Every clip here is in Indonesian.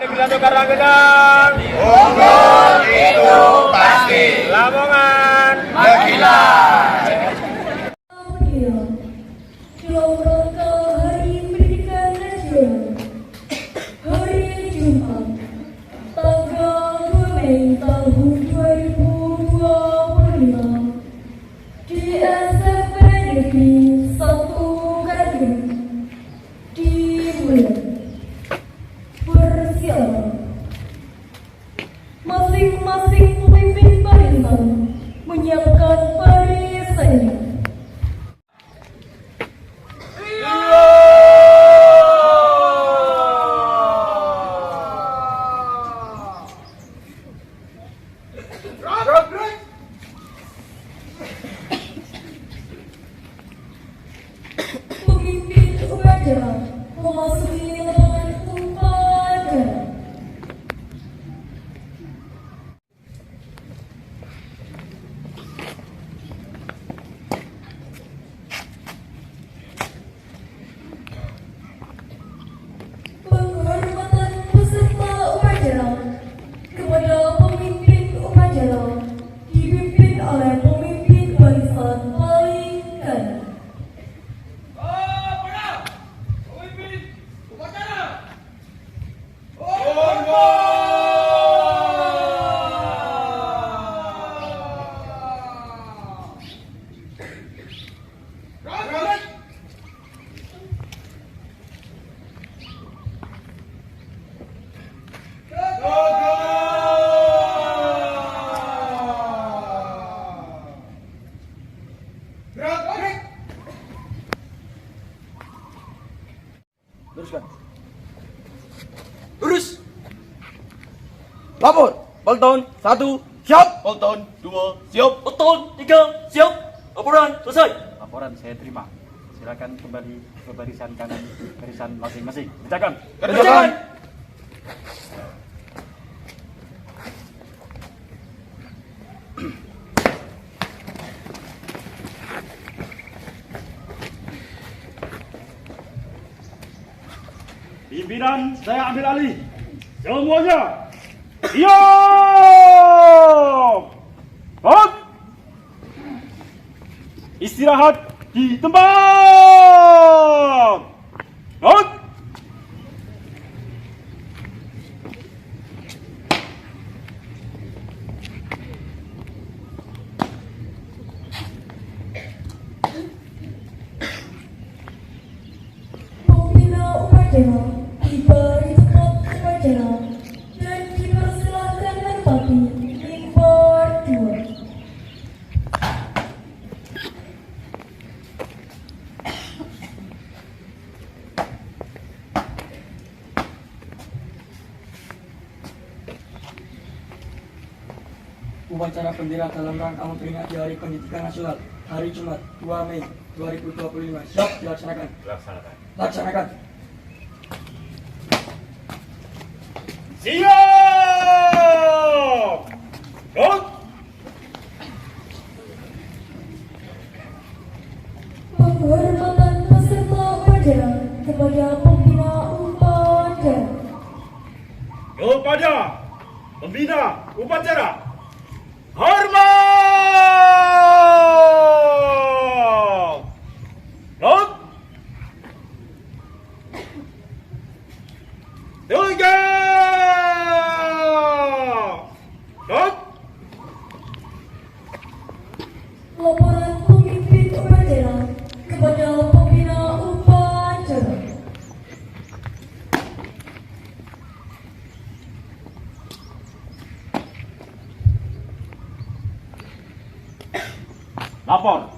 Negeri Satu Karanggenang. Unggul itu pasti. Lamongan Mengkilat. Dalam rangka Hari Pendidikan Nasional, hari Jumat, tanggal 2 Mei tahun 2025, di SMP Negeri 1 Karanggenang dimulai. Bersiap. Masing-masing pemimpin barisan menyiapkan barisannya. Pemimpin upacara memasuki lapangan upacara. Penghormatan peserta upacara kepada pemimpin upacara dipimpin oleh pemimpin barisan paling kanan. Teruskan. Lurus. Lapor. Pelton 1 siap. Pelton 2 siap. Pelton 3 siap. Laporan selesai. Laporan saya terima. Silakan kembali ke barisan kanan, barisan masing-masing. Kerjakan. Kerjakan. Pimpinan, saya ambil alih. Semuanya, siap. Hot. Istirahat di tempat. Hot. Pembina upacara tiba di tempat upacara dan dipersilakan menempati mimbar 2. Upacara bendera dalam rangka memperingati Hari Pendidikan Nasional hari Jumat 2 Mei 2025 siap dilaksanakan. Laksanakan. Siap. Hot. Penghormatan peserta upacara kepada pembina upacara. Kepada pembina upacara, hormat. Hot. Tiga. Hot. Laporan pemimpin upacara kepada pembina upacara. Lapor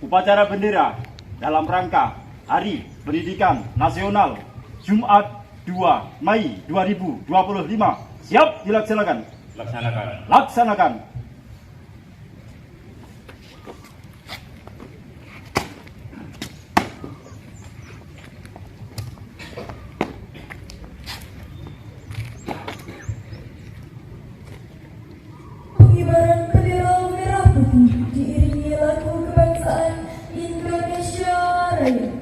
upacara bendera dalam rangka Hari Pendidikan Nasional Jumat 2 Mei 2025 siap dilaksanakan. Laksanakan. Pengibaran bendera merah putih diiringi lagu kebangsaan Indonesia Raya. 1,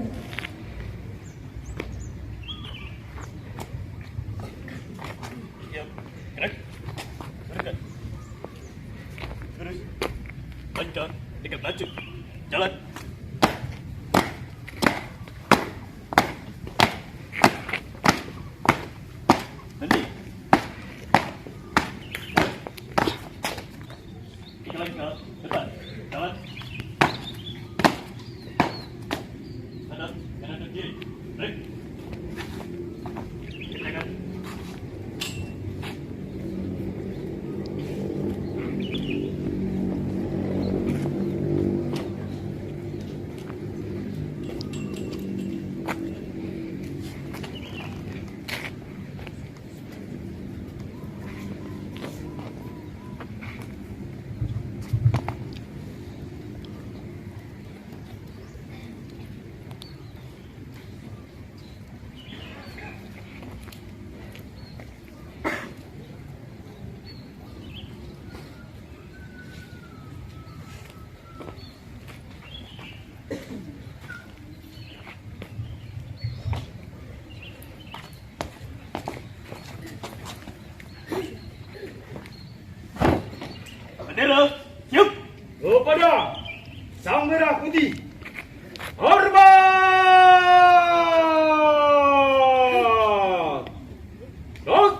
Lancar, dekat maju. Jalan. Nanti. Langkah, depan. Jalan. Kanan, kanan dan kiri. Baik. Kerjakan. Bendera, siap. Kepada Sang Merah Putih, hormat! Dos.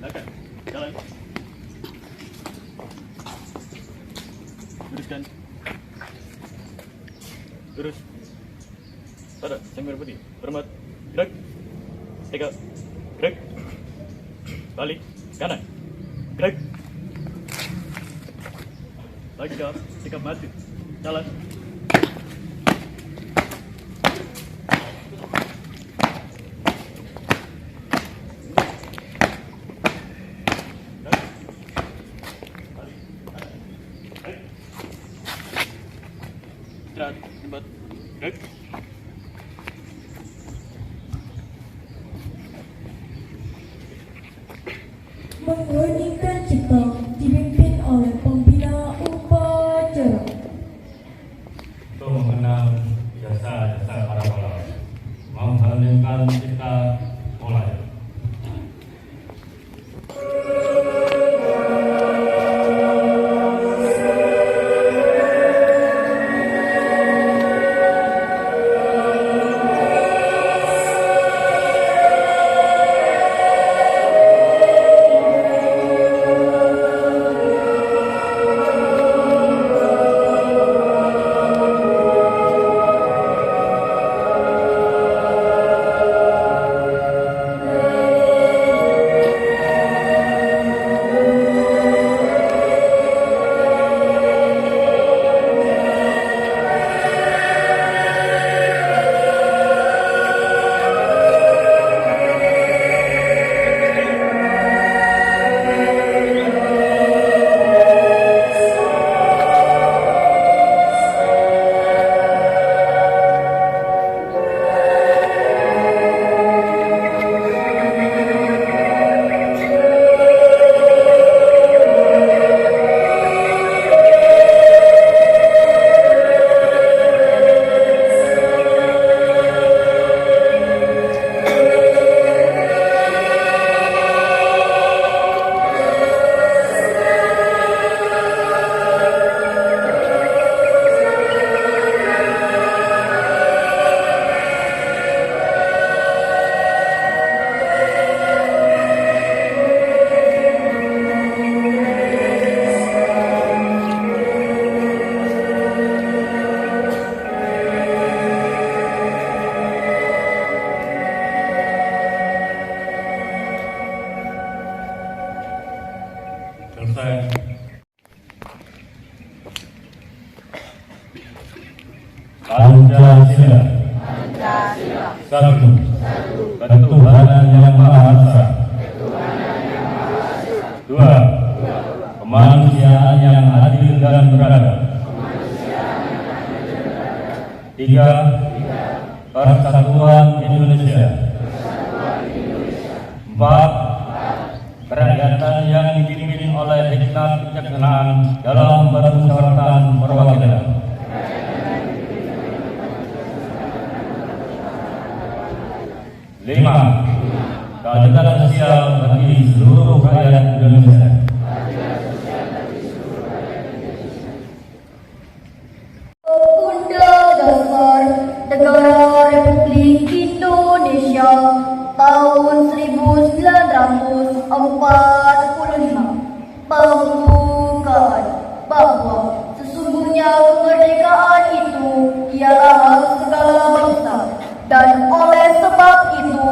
Belakang. Jalan. Luruskan. Lurus. Pada Sang Merah Putih. Hormat. Gerak. Tegak. Gerak. Balik. Kanan. Gerak. Langkah. Sikap maju. Jalan. Istirahat, tempat. Gerak. Mengheningkan cipta dipimpin oleh pembina upacara. Untuk mengenang jasa-jasa para pahlawan, mengheningkan cipta mulai. 3. Persatuan Indonesia. 4. Kerakyatan yang dipimpin oleh hikmat kebijaksanaan dalam permusyawaratan perwakilan. 5. Keadilan sosial bagi seluruh rakyat Indonesia. Undang-Dasar Negara Republik Indonesia tahun 1945 membukakan bahwa sesungguhnya kemerdekaan itu ialah hak segala bangsa, dan oleh sebab itu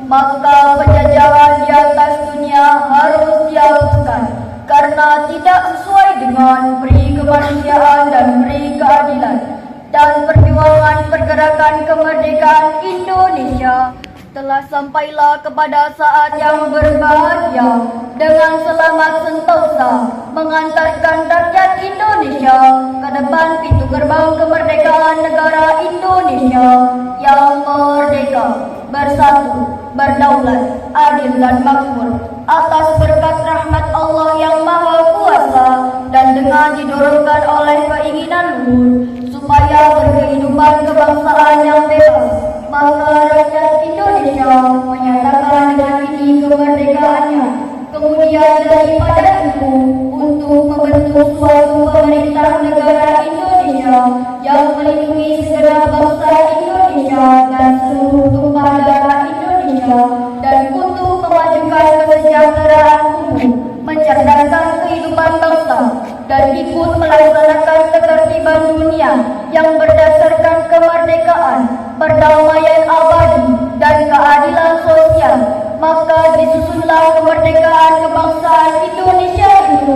maka penjajahan di atas dunia harus dihapuskan karena tidak sesuai dengan peri kemanusiaan dan peri keadilan. Dan perjuangan pergerakan kemerdekaan Indonesia telah sampailah kepada saat yang berbahagia dengan selamat sentosa mengantarkan rakyat Indonesia ke depan pintu gerbang kemerdekaan negara Indonesia yang merdeka, bersatu, berdaulat, adil dan makmur atas berkat rahmat Allah yang Maha Kuasa dan dengan didorongkan oleh keinginan luhur supaya berkehidupan kebangsaan yang bebas, maka rakyat Indonesia menyatakan dengan ini kemerdekaannya. Kemudian daripada itu untuk membentuk suatu pemerintah negara Indonesia yang melindungi segenap bangsa Indonesia dan seluruh tumpah darah Indonesia, dan untuk memajukan kesejahteraan umum, mencerdaskan kehidupan bangsa, dan ikut melaksanakan ketertiban dunia yang berdasarkan kemerdekaan, perdamaian abadi, dan keadilan sosial. Maka disusunlah kemerdekaan kebangsaan Indonesia itu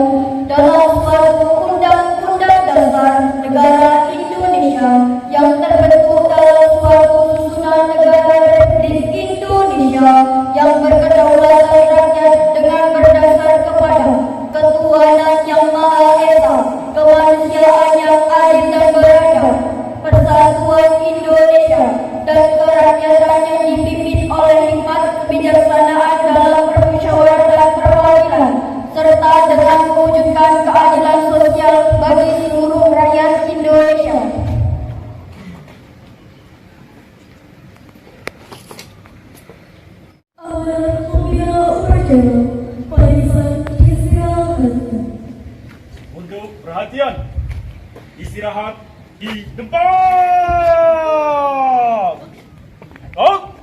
dalam suatu undang-undang dasar negara Indonesia yang terbentuk dalam suatu susunan negara Republik Indonesia yang berkedaulatan rakyat dengan berdasar kepada ketuhanan yang Maha Esa, kemanusiaan yang adil dan beradab, persatuan Indonesia, dan kerakyatan yang dipimpin oleh hikmat kebijaksanaan dalam permusyawaratan perwakilan, serta dengan mewujudkan keadilan sosial bagi seluruh rakyat Indonesia. Amanat Pembina Upacara Barisan Istirahat. Untuk perhatian, istirahat di tempat. Out.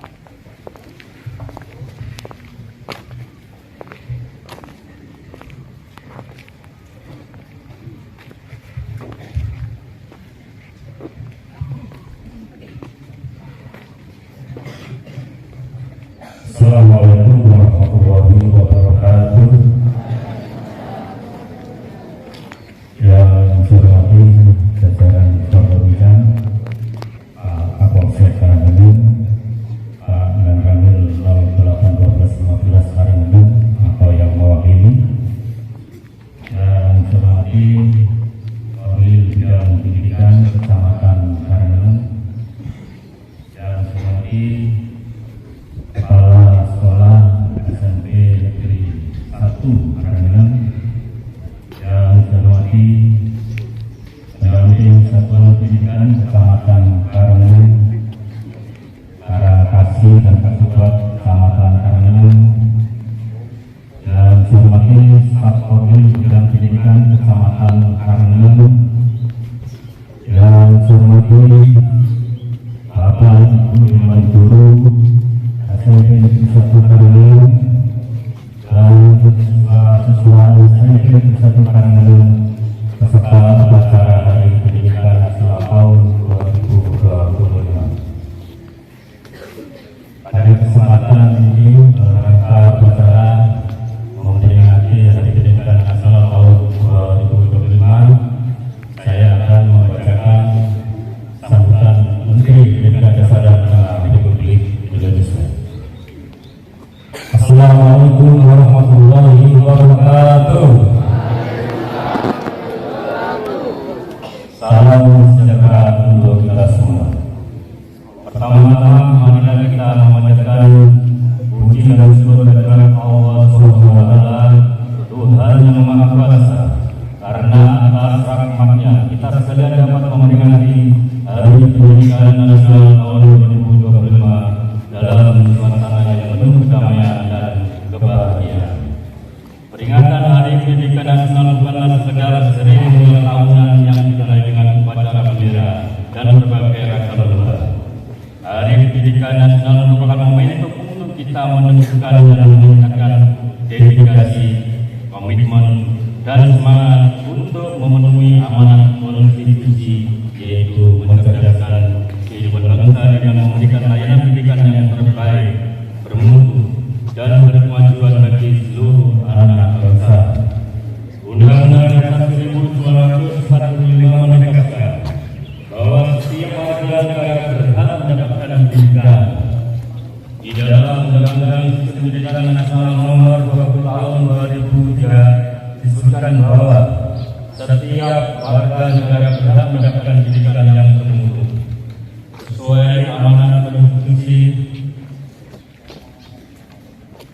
Assalamualaikum warahmatullahi wabarakatuh. Yang saya hormati jajaran pemerintahan, Pak Kapolsek Karanggendung, Pak Dan Kamil 081215 Karanggendung atau yang mewakili, yang saya hormati Wakil Bidang Pendidikan Kecamatan Karanggendung, yang saya hormati Kepala Sekolah SMP Negeri 1 Karanggendung, yang saya hormati Pendamping Satuan Pendidikan Kecamatan Karanggendung, Karangkasih dan Kasubat Kecamatan Karanggendung, yang saya hormati Staf Kodim Bidang Pendidikan Kecamatan Karanggendung, yang saya hormati Bapak Ibu Dewan Guru SMP Negeri 1 Karanggendung dan siswa SMP Negeri 1 Karanggendung peserta upacara Hari Pendidikan Nasional tahun 2025. Pada kesempatan ini rangka upacara memperingati Hari Pendidikan Nasional tahun 2025, saya akan membacakan sambutan Menteri Pendidikan Dasar dan Menengah Republik Indonesia. Assalamualaikum warahmatullahi wabarakatuh. kita menunjukkan dan meningkatkan dedikasi, komitmen, dan semangat untuk memenuhi amanat konstitusi, yaitu mencerdaskan kehidupan bangsa dengan memberikan layanan pendidikan yang terbaik, bermutu, dan berkemajuan bagi seluruh anak bangsa. Undang-Undang Dasar 1945 menegaskan bahwa setiap warga negara berhak mendapatkan pendidikan. Di dalam Undang-Undang Sistem Pendidikan Nasional Nomor 20 Tahun 2003 disebutkan bahwa setiap warga negara berhak mendapatkan pendidikan yang bermutu sesuai amanat konstitusi.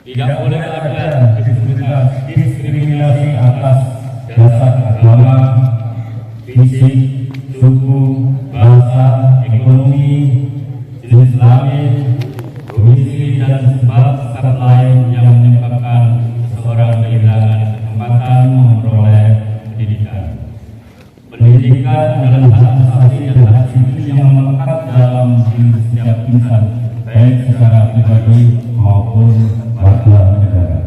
Tidak boleh ada diskriminasi atas dasar agama, fisik, suku, bahasa, ekonomi, jenis kelamin, domisili, dan sebab lain yang menyebabkan seseorang kehilangan kesempatan memperoleh pendidikan. Pendidikan adalah hak asasi dan hak sivil yang melekat dalam diri setiap insan, baik secara pribadi maupun warga negara.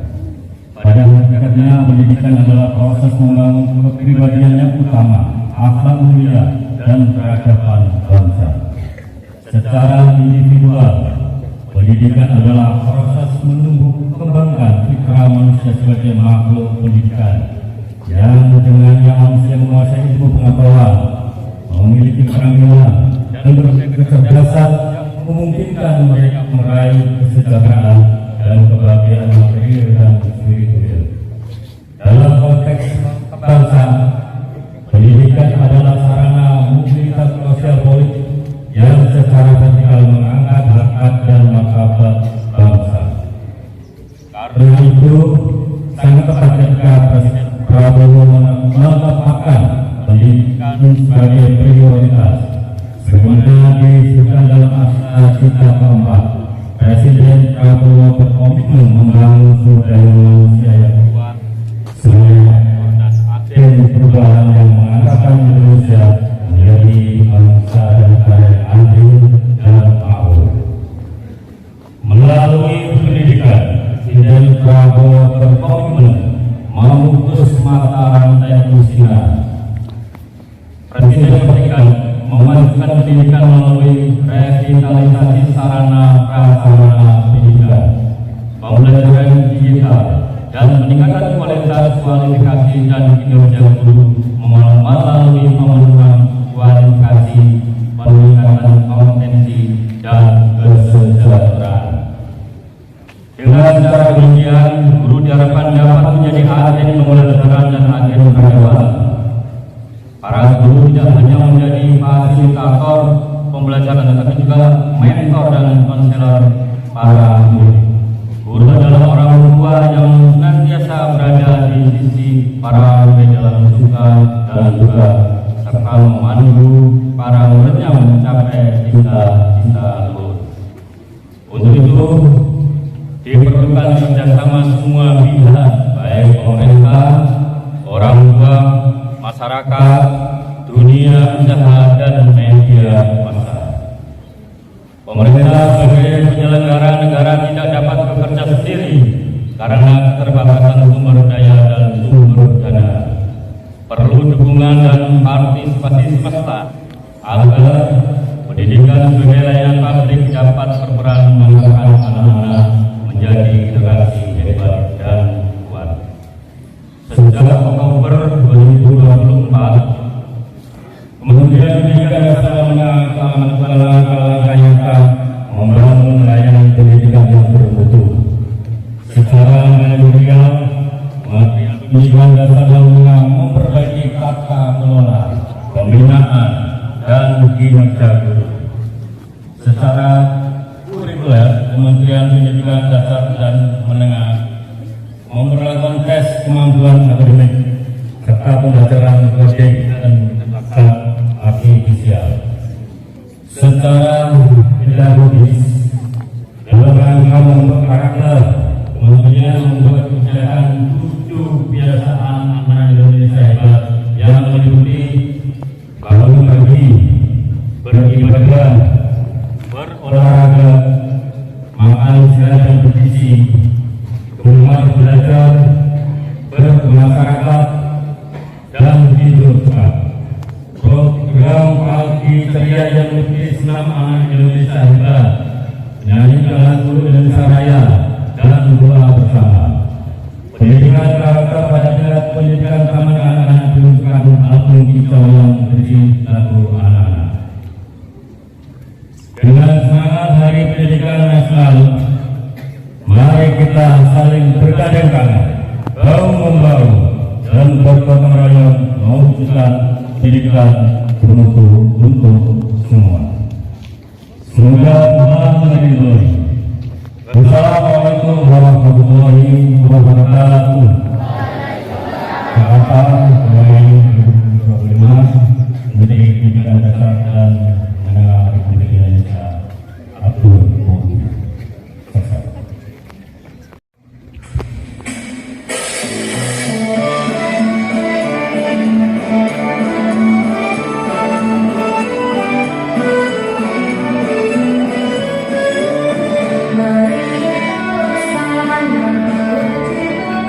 Pada hakikatnya, pendidikan adalah proses membangun kepribadian yang utama, akhlak mulia, dan peradaban bangsa. Secara individual, pendidikan adalah proses menumbuh kembangkan fitrah manusia sebagai makhluk pendidikan yang dengannya manusia menguasai ilmu pengetahuan, memiliki keterampilan, dan berkecerdasan yang memungkinkan mereka meraih kesejahteraan dan kebahagiaan material dan spiritual. Dalam konteks kebangsaan, pendidikan adalah sarana mobilitas sosial politik yang secara vertikal mengangkat harkat dan martabat bangsa. Karena itu, sangat tepat ketika Presiden Prabowo menetapkan pendidikan sebagai prioritas. Sebagaimana disebutkan dalam Cita keempat, Presiden Prabowo berkomitmen membangun sumber daya manusia yang kuat sebagai agen perubahan yang mengangkatkan Indonesia menjadi bangsa dan negara yang adil dan makmur. Melalui pendidikan, Presiden Prabowo berkomitmen memutus mata rantai kemiskinan. Presiden bertekad memajukan pendidikan melalui revitalisasi sarana prasarana pendidikan, pembelajaran digital, dan meningkatkan kualitas kualifikasi dan kinerja guru melalui pemenuhan kualifikasi, peningkatan kompetensi, dan kesejahteraan. Dengan cara demikian, guru diharapkan dapat menjadi agen pembelajaran dan agen peradaban. Para guru tidak hanya menjadi fasilitator pembelajaran, tetapi juga mentor dan konselor para murid. Guru adalah orang tua yang senantiasa berada di sisi para murid dalam suka dan duka, serta memandu para muridnya mencapai cita-cita luhur. Untuk itu, diperlukan kerjasama semua pihak, baik pemerintah, orang tua, masyarakat, dunia usaha, dan media massa. Pemerintah sebagai penyelenggara negara tidak dapat bekerja sendiri karena keterbatasan sumber daya dan sumber dana. Perlu dukungan dan partisipasi semesta agar pendidikan sebagai layanan publik dapat berperan mengangkat anak-anak menjadi generasi hebat dan kuat. Sejak Oktober 2024, Kementerian Pendidikan telah melakukan langkah-langkah nyata membangun layanan pendidikan yang bermutu. Secara manajerial, Kementerian Pendidikan Dasar memperbaiki tata kelola, pembinaan, dan kinerja guru. Secara kurikuler, Kementerian Pendidikan Dasar dan Menengah memperlakukan tes kemampuan akademik serta pembelajaran kode dan artifisial. Secara pedagogis, dalam rangka membentuk karakter, Kementerian membuat kebijakan 7 kebiasaan anak Indonesia hebat yang meliputi bangun pagi, beribadah, berolahraga, makan siang dan bergizi, rumah belajar, bermasyarakat, dan hidupkan program pagi ceria yang lebih Islam anak Indonesia hebat, nyanyikan lagu Indonesia Raya, dan doa bersama. Pendidikan karakter pada tingkat pendidikan taman anak-anak dilakukan album hijau yang berisi lagu anak-anak. Dengan semangat Hari Pendidikan Nasional, mari kita saling bergandeng tangan, bahu membahu, dan bergotong royong mewujudkan pendidikan bermutu untuk semua. Semoga Tuhan meridhoi. Wassalamualaikum warahmatullahi wabarakatuh. Jakarta 2025 Menteri Pendidikan Dasar dan Menengah Republik Indonesia Abdul Muhyi. Mari bersama berjuang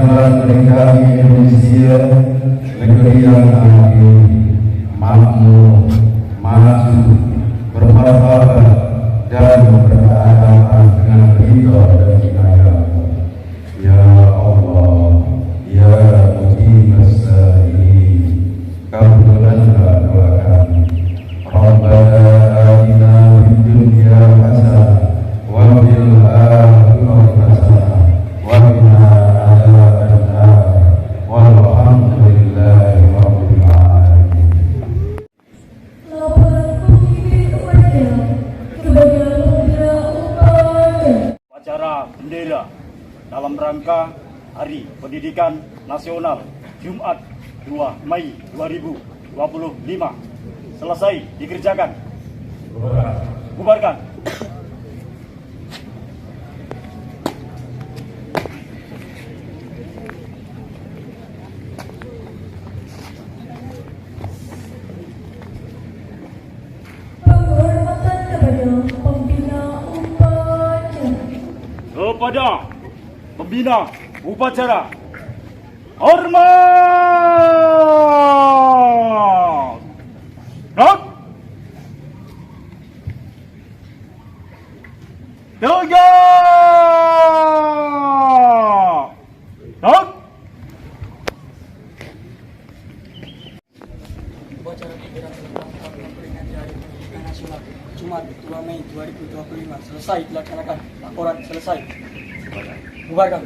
Marilah negara Indonesia, negeri yang adil, makmur, maju, bermartabat, dan berkeadaban dengan ridho dan hidayah-Mu. Ya Allah, ya Mujiz Salihin, kabulkanlah doa kami. Rabbana atina fid dunya hasanah wa fil akhirati hasanah wa qina adzabannar. Walhamdulillahi rabbil alamin. Laporan pemimpin upacara kepada pemuda upacara. Upacara bendera dalam rangka Hari Pendidikan Nasional Jumat 2 Mei 2025 selesai dikerjakan. Bubarkan. Penghormatan kepada pembina upacara. Kepada pembina upacara, hormat. Gerak. Tegak. Gerak. Upacara bendera dalam rangka memperingati Hari Pendidikan Nasional Jumat 2 Mei 2025 selesai dilaksanakan. Laporan selesai. Bubarkan.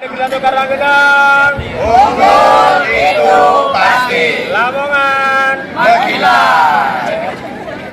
Negeri Karanggenang, Unggul itu pasti. Lamongan, Megila.